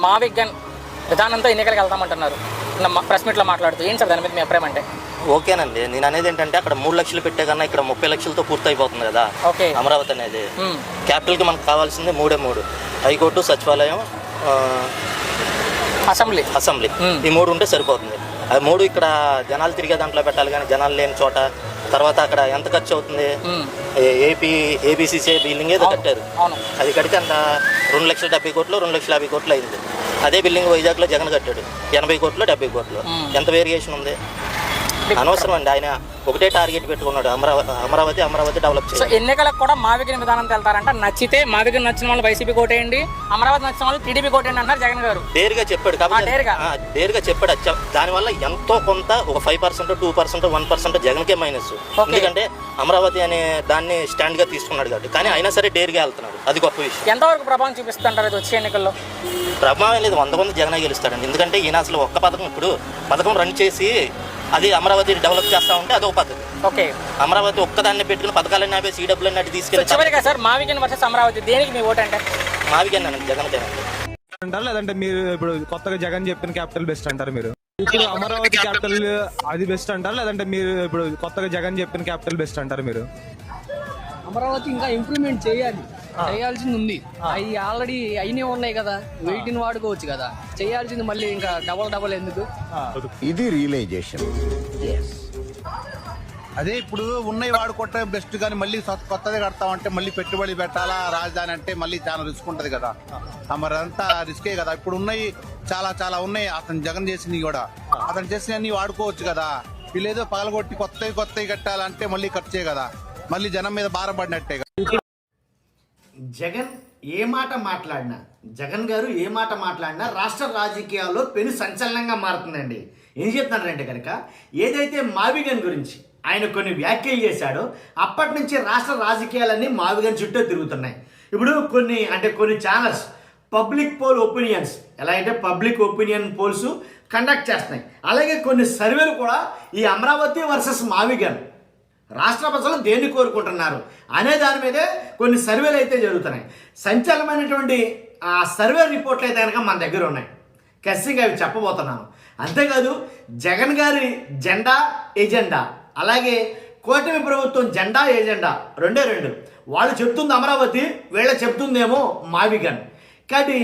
మావిగన్ విధానంతో ఎన్నికలకు వెళ్తామంటున్నారు. ప్రెస్ మీట్లో మాట్లాడుతూ ఏం సార్ దాని మీద మీ అభిప్రాయం? అంటే ఓకేనండి, నేను అనేది ఏంటంటే అక్కడ 3 లక్షలు పెట్టే కన్నా ఇక్కడ 30 లక్షలతో పూర్తి అయిపోతుంది కదా అమరావతి అనేది. క్యాపిటల్కి మనకు కావాల్సింది 3 హైకోర్టు, సచివాలయం, అసెంబ్లీ ఈ 3 ఉంటే సరిపోతుంది. అది 3 ఇక్కడ జనాలు తిరిగే దాంట్లో పెట్టాలి, కానీ జనాలు లేని చోట. తర్వాత అక్కడ ఎంత ఖర్చు అవుతుంది? ఏబీసీసీ బిల్డింగ్ ఏదో కట్టారు, అది కడితే అంత 2,70,000 కోట్లు 2,50,000 కోట్లు అయింది. అదే బిల్డింగ్ వైజాగ్లో జగన్ కట్టాడు 80 కోట్లు 70 కోట్లు. ఎంత వేరియేషన్ ఉంది? అనవసరం అండి. ఆయన ఒకటే టార్గెట్ పెట్టుకున్నాడు, అమరావతి డెవలప్ చేయాలి. ఎన్నికలకు కూడా మావిగన్ విధానంతో వెళ్తారంట. నచ్చితే మావిగన్ నచ్చిన వాళ్ళు వైసీపీ కోటేయండి, అమరావతి నచ్చిన వాళ్ళు టీడీపీ కోటేయండి అంటారు జగన్ గారు. డేరుగా చెప్పాడు కాబట్టి డేరుగా చెప్పాడు. దానివల్ల ఎంతో కొంత ఒక 5%, 2%, 1% జగన్కే మైనస్. ఎందుకంటే అమరావతి అనే దాన్ని స్టాండ్ గా తీసుకున్నాడు కాబట్టి. కానీ అయినా సరే డేరుగా వెళ్తున్నాడు, అది గొప్ప విషయం. ఎంతవరకు ప్రభావం చూపిస్తుంటారు ఇది వచ్చే ఎన్నికల్లో? ప్రభావం లేదు, 100 జగనే గెలుస్తాడండి. ఎందుకంటే ఈయన అసలు ఒక్క పథకం రన్ చేసి అది అమరావతి డెవలప్ చేస్తా ఉంటే అదొక పద్ధతి. ఓకే, అమరావతి ఒక్కదాన్ని పెట్టుకుని పథకాలన్నీ ఆపేసి ఈడబ్ల్యూని అటు తీసుకెళ్ళి. సార్ మావిగన్ వర్సెస్ అమరావతి, దేనికి మీ ఓటు? అంటే మావిగన్ అనండి, జగన్ అంటారు. లేదంటే మీరు ఇప్పుడు కొత్తగా జగన్ చెప్పిన క్యాపిటల్ బెస్ట్ అంటారు? మీరు ఇప్పుడు అమరావతి క్యాపిటల్ అది బెస్ట్ అంటారు? లేదంటే మీరు ఇప్పుడు కొత్తగా జగన్ చెప్పిన క్యాపిటల్ బెస్ట్ అంటారు? మీరు అమరావతి ఇంకా ఇంప్రూవ్మెంట్ చేయాల్సింది ఉంది. అవి ఆల్రెడీ అయినే ఉన్నాయి కదా, వీటిని వాడుకోవచ్చు కదా. చేయాల్సింది మళ్ళీ ఇంకా డబల్ ఎందుకు? ఇది రియలైజేషన్. అదే ఇప్పుడు ఉన్నాయి వాడుకుంటే బెస్ట్, కానీ మళ్ళీ కొత్తది కడతామంటే మళ్ళీ పెట్టుబడి పెట్టాలా రాజధాని అంటే మళ్ళీ చాలా రిస్క్ ఉంటది కదా. మరి అంతా రిస్కే కదా. ఇప్పుడు ఉన్నాయి చాలా ఉన్నాయి. అతను జగన్ చేసింది కూడా, అతను చేసినవన్నీ వాడుకోవచ్చు కదా. వీళ్ళేదో పగలగొట్టి కొత్తవి కట్టాలంటే మళ్ళీ ఖర్చే కదా, మళ్ళీ జనం మీద భారపడినట్టే. జగన్ గారు ఏ మాట మాట్లాడినా రాష్ట్ర రాజకీయాల్లో పెను సంచలనంగా మారుతుందండి. ఏం చెప్తున్నారంటే కనుక, ఏదైతే మావిగన్ గురించి ఆయన కొన్ని వ్యాఖ్యలు చేశాడో అప్పటి నుంచి రాష్ట్ర రాజకీయాలన్నీ మావిగన్ చుట్టూ తిరుగుతున్నాయి. ఇప్పుడు కొన్ని ఛానల్స్ పబ్లిక్ పోల్ ఒపీనియన్స్, ఎలా అంటే పబ్లిక్ ఒపీనియన్ పోల్స్ కండక్ట్ చేస్తున్నాయి. అలాగే కొన్ని సర్వేలు కూడా ఈ అమరావతి వర్సెస్ మావిగన్, రాష్ట్ర ప్రజలు దేన్ని కోరుకుంటున్నారు అనే దాని మీదే కొన్ని సర్వేలు అయితే జరుగుతున్నాయి. సంచలనమైనటువంటి ఆ సర్వే రిపోర్ట్లు అయితే కనుక మన దగ్గర ఉన్నాయి. ఖచ్చితంగా అవి చెప్పబోతున్నాను. అంతేకాదు జగన్ గారి జెండా ఎజెండా, అలాగే కూటమి ప్రభుత్వం జెండా ఎజెండా రెండే. వాళ్ళు చెప్తుంది అమరావతి, వీళ్ళ చెప్తుందేమో మావిగన్. కాబట్టి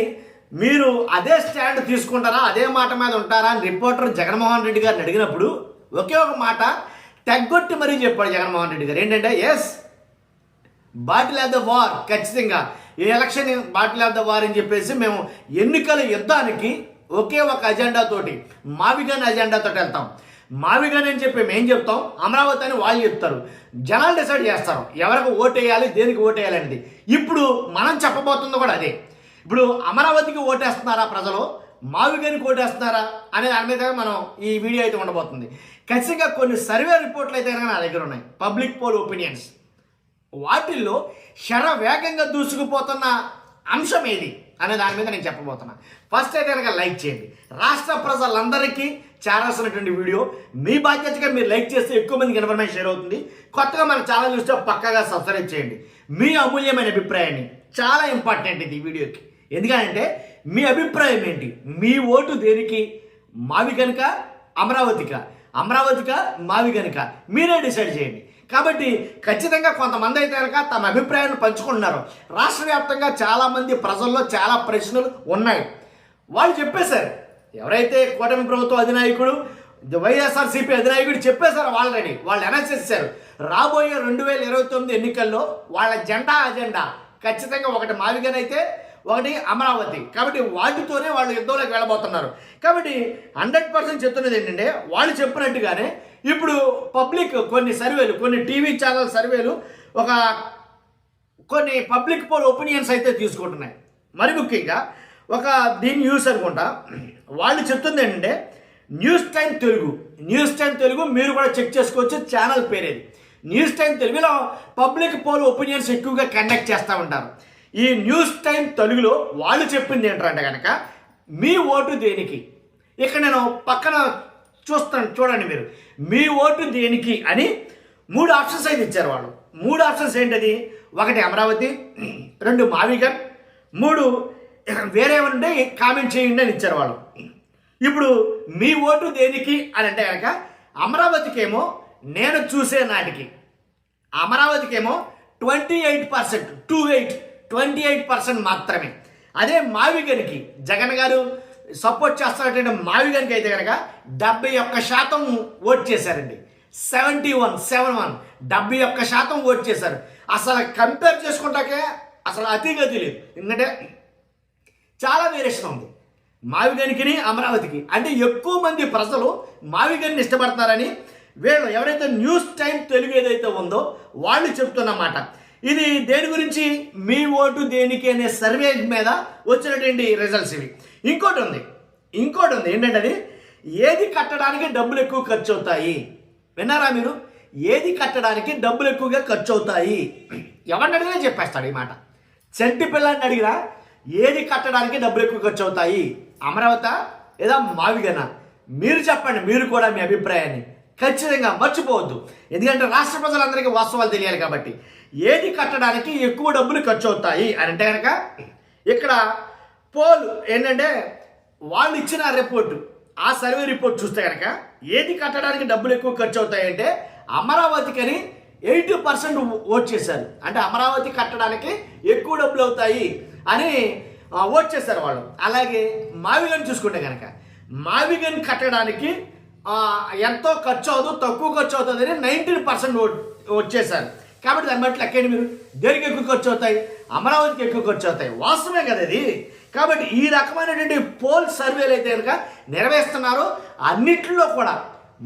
మీరు అదే స్టాండ్ తీసుకుంటారా, అదే మాట మీద ఉంటారా అని రిపోర్టర్ జగన్మోహన్ రెడ్డి గారిని అడిగినప్పుడు ఒకే ఒక మాట తెగ్గొట్టి మరీ చెప్పాడు జగన్మోహన్ రెడ్డి గారు. ఏంటంటే yes, battle of the war, ఖచ్చితంగా ఈ election battle of the war అని చెప్పేసి మేము ఎన్నికల యుద్ధానికి ఒకే ఒక అజెండాతోటి, మావిగన్ అజెండాతోటి వెళ్తాం. మావిగన్ అని చెప్పి మేము చెప్తాం, అమరావతి అని వాళ్ళు చెప్తారు. జనాలు డిసైడ్ చేస్తారు ఎవరికి ఓటేయాలి, దేనికి ఓటేయాలి అనేది. ఇప్పుడు మనం చెప్పబోతుంది కూడా అదే. ఇప్పుడు అమరావతికి ఓటేస్తున్నారా ప్రజలు, మావిగన్కి ఓటేస్తున్నారా అనే దాని మీద మనం ఈ వీడియో అయితే ఉండబోతుంది. ఖచ్చితంగా కొన్ని సర్వే రిపోర్ట్లు అయితే కనుక నా దగ్గర ఉన్నాయి, పబ్లిక్ పోల్ ఒపీనియన్స్. వాటిల్లో శరవేగంగా దూసుకుపోతున్న అంశం ఏది అనే దాని మీద నేను చెప్పబోతున్నా. ఫస్ట్ అయితే కనుక లైక్ చేయండి. రాష్ట్ర ప్రజలందరికీ చేరాల్సినటువంటి వీడియో, మీ బాధ్యతగా మీరు లైక్ చేస్తే ఎక్కువ మందికి ఇన్ఫర్మేషన్ షేర్ అవుతుంది. కొత్తగా మన ఛానల్ చూస్తే పక్కాగా సబ్స్క్రైబ్ చేయండి. మీ అమూల్యమైన అభిప్రాయాన్ని, చాలా ఇంపార్టెంట్ ఇది ఈ వీడియోకి. ఎందుకంటే మీ అభిప్రాయం ఏంటి, మీ ఓటు దేనికి, మావిగన్క అమరావతిక మావిగన్క, మీరే డిసైడ్ చేయండి. కాబట్టి ఖచ్చితంగా కొంతమంది అయితే కనుక తమ అభిప్రాయాన్ని పంచుకుంటున్నారు. రాష్ట్ర వ్యాప్తంగా చాలామంది ప్రజల్లో చాలా ప్రశ్నలు ఉన్నాయి. వాళ్ళు చెప్పేశారు, ఎవరైతే కూటమి ప్రభుత్వ అధినాయకుడు వైఎస్ఆర్సీపీ అధినాయకుడు చెప్పేశారు ఆల్రెడీ. వాళ్ళు అనౌన్స్ చేశారు రాబోయే 2029 ఎన్నికల్లో వాళ్ళ అజెండా ఖచ్చితంగా ఒకటి మావిగన్ అయితే ఒకటి అమరావతి. కాబట్టి వాటితోనే వాళ్ళు యుద్ధంలోకి వెళ్ళబోతున్నారు. కాబట్టి 100% చెప్తున్నది ఏంటంటే, వాళ్ళు చెప్పినట్టుగానే ఇప్పుడు పబ్లిక్ కొన్ని సర్వేలు, కొన్ని టీవీ ఛానల్ సర్వేలు, కొన్ని పబ్లిక్ పోల్ ఒపీనియన్స్ అయితే తీసుకుంటున్నాయి. మరి ముఖ్యంగా దీని న్యూస్ అనుకుంటా, వాళ్ళు చెప్తుంది ఏంటంటే న్యూస్ టైం తెలుగు మీరు కూడా చెక్ చేసుకోవచ్చు. ఛానల్ పేరేది న్యూస్ టైం తెలుగులో పబ్లిక్ పోల్ ఒపీనియన్స్ ఎక్కువగా కండక్ట్ చేస్తూ ఉంటారు. ఈ న్యూస్ టైం తెలుగులో వాళ్ళు చెప్పింది ఏంటంటే కనుక, మీ ఓటు దేనికి, ఇక్కడ నేను పక్కన చూడండి మీరు, మీ ఓటు దేనికి అని 3 ఆప్షన్స్ అయితే ఇచ్చారు వాళ్ళు. 3 ఆప్షన్స్ ఏంటది, 1 అమరావతి, 2 మావిగన్, 3 వేరే ఉంటే కామెంట్ చేయండి అని ఇచ్చారు వాళ్ళు. ఇప్పుడు మీ ఓటు దేనికి అని అంటే కనుక అమరావతికేమో నేను చూసే నాటికి అమరావతికేమో 28% మాత్రమే. అదే మావిగనికి జగన్ గారు సపోర్ట్ చేస్తున్నటువంటి మావిగనికి అయితే కనుక 71% ఓట్ చేశారండి. 71% ఓట్ చేశారు. అసలు కంపేర్ చేసుకుంటాకే అసలు అతిగతి లేదు. ఎందుకంటే చాలా వేరియేషన్ ఉంది మావిగనికి అమరావతికి. అంటే ఎక్కువ మంది ప్రజలు మావిగన్ని ఇష్టపడతారని వీళ్ళు ఎవరైతే న్యూస్ టైం తెలుగు ఏదైతే ఉందో వాళ్ళు చెప్తున్నమాట. ఇది దేని గురించి, మీ ఓటు దేనికి అనే సర్వే మీద వచ్చినటువంటి రిజల్ట్స్ ఇవి. ఇంకోటి ఉంది ఏంటంటే అది ఏది కట్టడానికి డబ్బులు ఎక్కువ ఖర్చు అవుతాయి. విన్నారా మీరు? ఏది కట్టడానికి డబ్బులు ఎక్కువగా ఖర్చు అవుతాయి. ఎవరిని అడిగినా చెప్పేస్తాడు ఈ మాట. చెంటి పిల్లని అడిగినా ఏది కట్టడానికి డబ్బులు ఎక్కువ ఖర్చు అవుతాయి, అమరావతి లేదా మావిగనా? మీరు చెప్పండి, మీరు కూడా మీ అభిప్రాయాన్ని ఖచ్చితంగా మర్చిపోవద్దు. ఎందుకంటే రాష్ట్ర ప్రజలందరికీ వాస్తవాలు తెలియాలి కాబట్టి. ఏది కట్టడానికి ఎక్కువ డబ్బులు ఖర్చు అవుతాయి అని అంటే కనుక ఇక్కడ పోల్ ఏంటంటే వాళ్ళు ఇచ్చిన రిపోర్టు, ఆ సర్వే రిపోర్ట్ చూస్తే కనుక ఏది కట్టడానికి డబ్బులు ఎక్కువ ఖర్చు అవుతాయంటే అమరావతికని 80% ఓట్ చేశారు. అంటే అమరావతి కట్టడానికి ఎక్కువ డబ్బులు అవుతాయి అని ఓట్ చేశారు వాళ్ళు. అలాగే మావిగన్ చూసుకుంటే కనుక మావిగన్ కట్టడానికి ఎంతో ఖర్చు అవుతుంది, తక్కువ ఖర్చు అవుతుంది అని 19% ఓట్ చేశారు. కాబట్టి దాన్ని బట్టి లెక్కండి మీరు, దేనికి ఎక్కువ ఖర్చు అవుతాయి, అమరావతికి ఎక్కువ ఖర్చు అవుతాయి. వాస్తవమే కదా ఇది. కాబట్టి ఈ రకమైనటువంటి పోల్ సర్వేలు అయితే కనుక నెరవేరుస్తున్నారు. అన్నింటిలో కూడా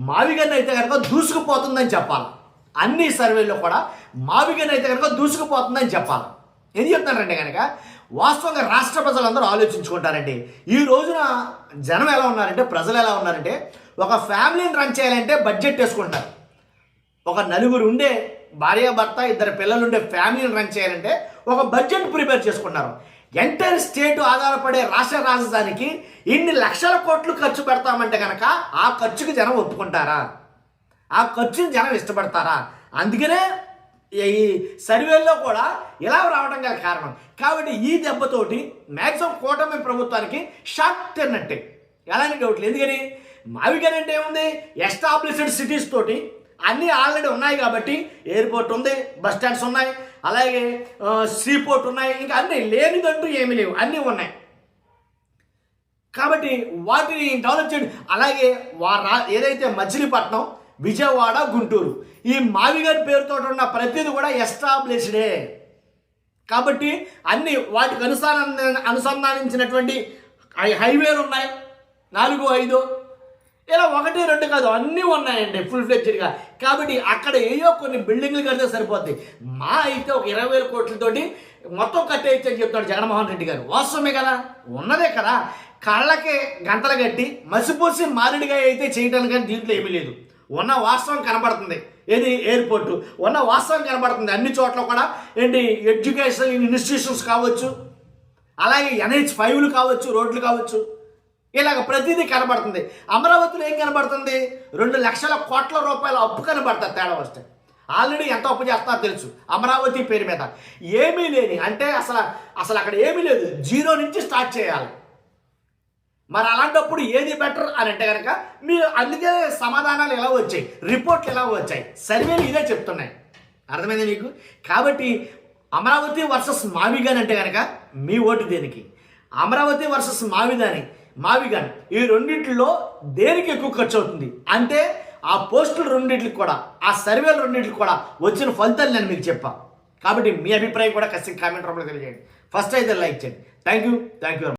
మావిగన్ అయితే కనుక దూసుకుపోతుందని చెప్పాలి. అన్ని సర్వేల్లో కూడా మావిగన్ అయితే కనుక దూసుకుపోతుందని చెప్పాలి. ఏం చెప్తానంటే కనుక వాస్తవంగా రాష్ట్ర ప్రజలందరూ ఆలోచించుకుంటారండి. ఈ రోజున జనం ఎలా ఉన్నారంటే, ప్రజలు ఎలా ఉన్నారంటే, ఒక ఫ్యామిలీని రన్ చేయాలంటే బడ్జెట్ వేసుకుంటారు. ఒక నలుగురు ఉండే భార్యాభర్త, 2 పిల్లలు ఉండే ఫ్యామిలీని రన్ చేయాలంటే ఒక బడ్జెట్ ప్రిపేర్ చేసుకున్నారు. ఎంటైర్ స్టేట్ ఆధారపడే రాష్ట్ర రాజధానికి ఇన్ని లక్షల కోట్లు ఖర్చు పెడతామంటే కనుక ఆ ఖర్చుకి జనం ఒప్పుకుంటారా? ఆ ఖర్చుని జనం ఇష్టపడతారా? అందుకనే ఈ సర్వేల్లో కూడా ఇలా రావడం గల కారణం. కాబట్టి ఈ దెబ్బతోటి మ్యాక్సిమం కూటమి ప్రభుత్వానికి షాక్ తిన్నట్టే, ఎలాంటి డౌట్లు. ఎందుకని మావిగన్ అంటే ఏముంది, ఎస్టాబ్లిష్డ్ సిటీస్ తోటి అన్నీ ఆల్రెడీ ఉన్నాయి కాబట్టి ఎయిర్పోర్ట్ ఉంది, బస్ స్టాండ్స్ ఉన్నాయి, అలాగే సీపోర్ట్ ఉన్నాయి, ఇంకా అన్నీ లేనిదంటూ ఏమీ లేవు, అన్నీ ఉన్నాయి. కాబట్టి వాటిని డెవలప్ చేయడం. అలాగే ఏదైతే మచిలీపట్నం, విజయవాడ, గుంటూరు ఈ మావిగన్ పేరుతో ఉన్న ప్రతిదీ కూడా ఎస్టాబ్లిష్డే. కాబట్టి అన్ని వాటికి అనుసంధానించినటువంటి హైవేలు ఉన్నాయి, 4, 5 ఇలా 1, 2 కాదు, అన్నీ ఉన్నాయండి ఫుల్ ఫ్లెడ్జ్డ్గా. కాబట్టి అక్కడ ఏయో కొన్ని బిల్డింగ్లు కడితే సరిపోద్ది. మా అయితే ఒక 20,000 కోట్లతోటి మొత్తం కట్టేయచ్చు అని చెప్తాడు జగన్మోహన్ రెడ్డి గారు. వాస్తవమే కదా, ఉన్నదే కదా. కళ్ళకి గంటలు కట్టి మసిపోసి మారేడుగా అయితే చేయడానికి దీంట్లో ఏమీ లేదు. ఉన్న వాస్తవం కనబడుతుంది. ఏది ఎయిర్పోర్టు ఉన్న వాస్తవం కనబడుతుంది. అన్ని చోట్ల కూడా ఏంటి ఎడ్యుకేషన్ ఇన్స్టిట్యూషన్స్ కావచ్చు, అలాగే NH5లు కావచ్చు, రోడ్లు కావచ్చు, ఇలాగ ప్రతిదీ కనబడుతుంది. అమరావతిలో ఏం కనబడుతుంది, 2 లక్షల కోట్ల రూపాయల అప్పు కనబడుతుంది. తేడా వస్తే ఆల్రెడీ ఎంత అప్పు చేస్తారో తెలుసు. అమరావతి పేరు మీద ఏమీ లేని, అంటే అసలు అక్కడ ఏమీ లేదు, 0 నుంచి స్టార్ట్ చేయాలి. మరి అలాంటప్పుడు ఏది బెటర్ అని అంటే కనుక మీరు అందుకే సమాధానాలు ఎలా వచ్చాయి, రిపోర్ట్లు ఎలా వచ్చాయి, సర్వేలు ఇదే చెప్తున్నాయి. అర్థమైంది మీకు? కాబట్టి అమరావతి వర్సెస్ మావిగన్ అంటే కనుక మీ ఓటు దేనికి, అమరావతి వర్సెస్ మావిగన్ ఈ రెండింటిలో దేనికి ఎక్కువ ఖర్చు అవుతుంది అంటే ఆ పోస్టులు రెండింటికి కూడా, ఆ సర్వేలు రెండింటికి కూడా వచ్చిన ఫలితాలు నేను మీకు చెప్పా. కాబట్టి మీ అభిప్రాయం కూడా ఖచ్చితంగా కామెంట్ రూపంలో తెలియజేయండి. ఫస్ట్ అయితే లైక్ చేయండి. Thank you.